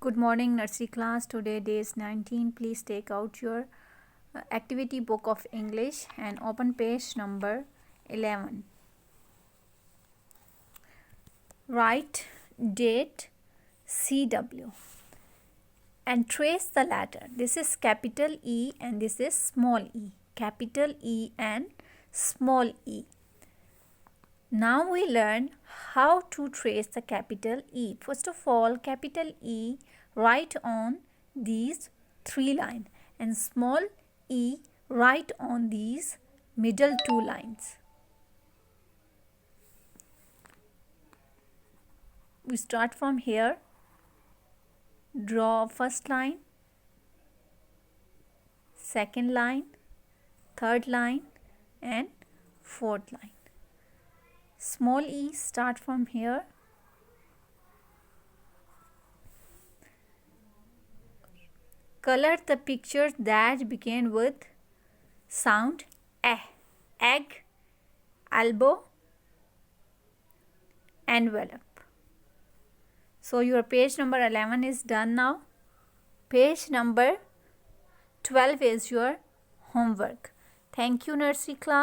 Good morning, nursery class. Today, day is 19. Please take out your activity book of English and open page number 11. Write date CW and trace the letter. This is capital E and this is small e. Capital E and small e. Now we learn how to trace the capital E. First of all, capital E write on these three lines and small e write on these middle two lines. We start from here. Draw first line, second line, third line and fourth line. Small e start from here. Color the pictures that begin with sound eh, egg, elbow, envelope. So your page number 11 is done now. Page number 12 is your homework. Thank you, nursery class.